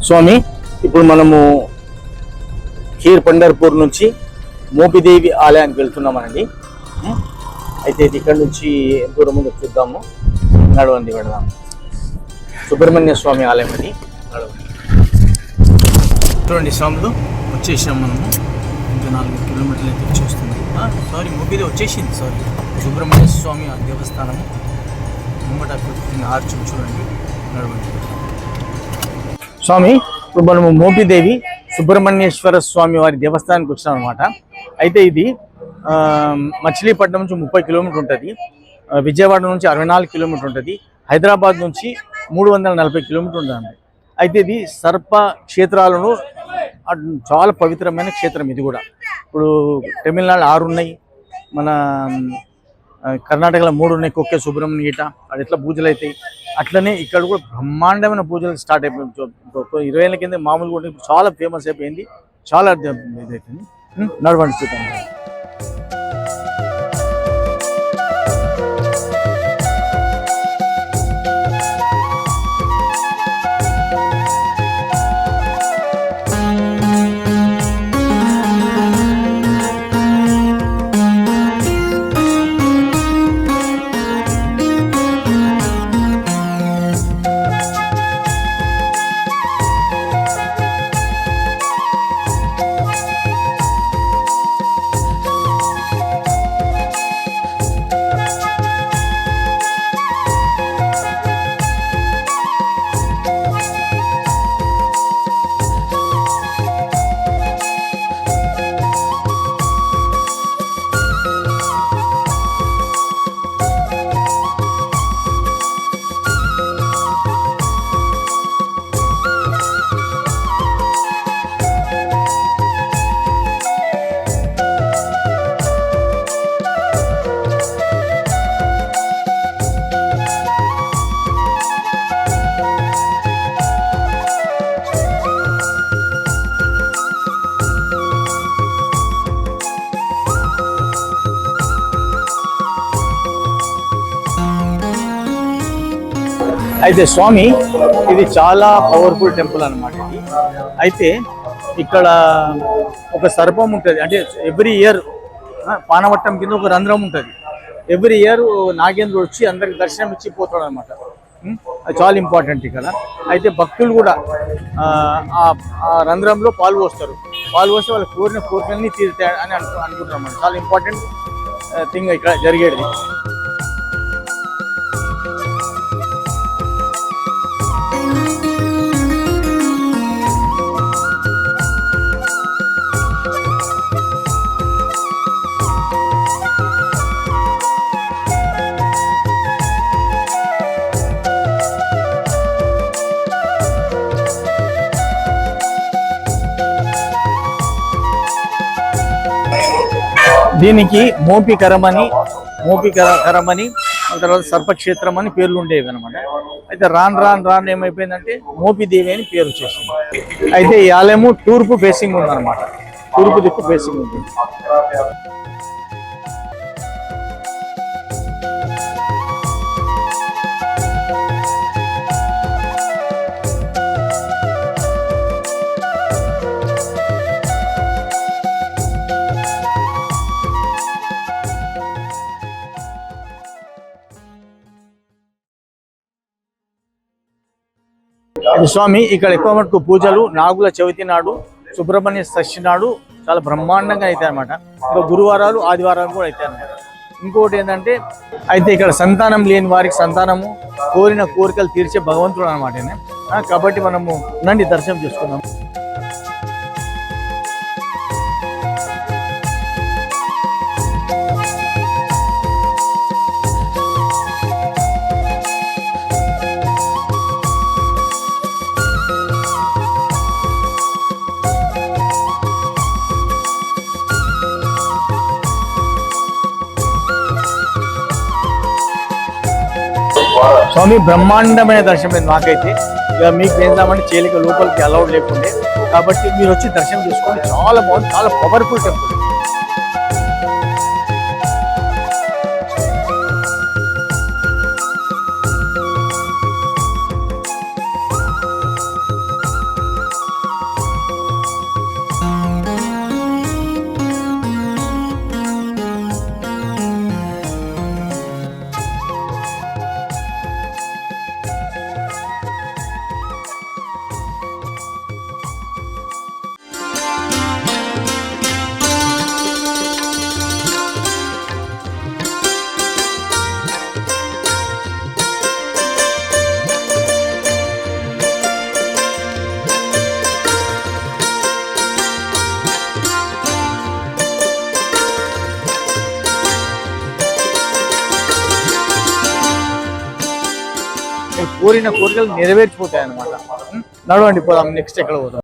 స్వామి ఇప్పుడు మనము ఖీర్ పండర్పూర్ నుంచి మోపిదేవి ఆలయానికి వెళ్తున్నామనండి. అయితే ఇది ఇక్కడ నుంచి ఎంత దూరం ఉందో చూద్దాము. నడవండి వెళదాం. సుబ్రహ్మణ్య స్వామి ఆలయం అని నడవండి. చూడండి స్వాములు వచ్చేసాం మనము. ఇంకా 4 కిలోమీటర్లు అయితే వచ్చేస్తుంది. సారీ మోపిదే వచ్చేసింది. సారీ సుబ్రహ్మణ్య స్వామి దేవస్థానము ముంగట ఆర్చ్ చూడండి. నడవండి స్వామి. ఇప్పుడు మనము మోపిదేవి సుబ్రహ్మణ్యేశ్వర స్వామి వారి దేవస్థానానికి వచ్చినాం అనమాట. అయితే ఇది మచిలీపట్నం నుంచి 30 కిలోమీటర్ ఉంటుంది. విజయవాడ నుంచి 64 కిలోమీటర్ ఉంటుంది. హైదరాబాద్ నుంచి 340 కిలోమీటర్ ఉంటుంది. అయితే ఇది సర్ప క్షేత్రాలను చాలా పవిత్రమైన క్షేత్రం ఇది కూడా. ఇప్పుడు తమిళనాడు 6 ఉన్నాయి, మన కర్ణాటకలో 3 ఉన్నాయి. కొక్కే సుబ్రహ్మణ్య గీట అది ఎట్లా పూజలు అవుతాయి, అట్లనే ఇక్కడ కూడా బ్రహ్మాండమైన పూజలు స్టార్ట్ అయిపోయింది. 20 ఏళ్ళ కింద మామూలుగా కూడా ఇప్పుడు చాలా ఫేమస్ అయిపోయింది. చాలా ఇదైతుంది. నడవండి చూద్దాం. అయితే స్వామి ఇది చాలా పవర్ఫుల్ టెంపుల్ అన్నమాట ఇది. అయితే ఇక్కడ ఒక సర్పం ఉంటుంది. అంటే ఎవ్రీ ఇయర్ పానవట్టం కింద ఒక రంధ్రం ఉంటుంది. ఎవ్రీ ఇయర్ నాగేంద్రుడు వచ్చి అందరికి దర్శనం ఇచ్చి పోతాడు అనమాట. అది చాలా ఇంపార్టెంట్ ఇక్కడ. అయితే భక్తులు కూడా ఆ రంధ్రంలో పాలు పోస్తారు. పాలు పోస్తే వాళ్ళు కోరిన కోరికలన్నీ తీరుతాయి అని అనుకుంటారు అన్నమాట. చాలా ఇంపార్టెంట్ థింగ్ ఇక్కడ జరిగేది. దీనికి మోపికరమని తర్వాత సర్పక్షేత్రం అని పేర్లు ఉండేవి అనమాట. అయితే రాను ఏమైపోయిందంటే మోపిదేవి అని పేరు వచ్చేసింది. అయితే ఈ ఆలయము తూర్పు ఫేసింగ్ ఉందన్నమాట. తూర్పు దిక్కు ఫేసింగ్ ఉంది. స్వామి ఇక్కడ ఎక్కువ మటుకు పూజలు నాగుల చవితి నాడు, సుబ్రహ్మణ్య షష్ఠి నాడు చాలా బ్రహ్మాండంగా అవుతాయి అనమాట. ఇంకా గురువారాలు ఆదివారాలు కూడా అవుతాయి అనమాట. ఇంకోటి ఏంటంటే అయితే ఇక్కడ సంతానం లేని వారికి సంతానము, కోరిన కోరికలు తీర్చే భగవంతుడు అనమాట. కాబట్టి మనము నండి దర్శనం చేసుకుందాం. స్వామి బ్రహ్మాండమైన దర్శనం నాకైతే. ఇక మీకు ఏందామంటే చేలిక లోపలికి అలౌడ్ లేకుండే, కాబట్టి మీరు వచ్చి దర్శనం చేసుకోండి. చాలా బాగుంది, చాలా పవర్ఫుల్ టెంపుల్. కోరిన కోరికలు నెరవేర్చిపోతాయి అనమాట. నడవండి పోదాం, నెక్స్ట్ ఎక్కడ పోదాం.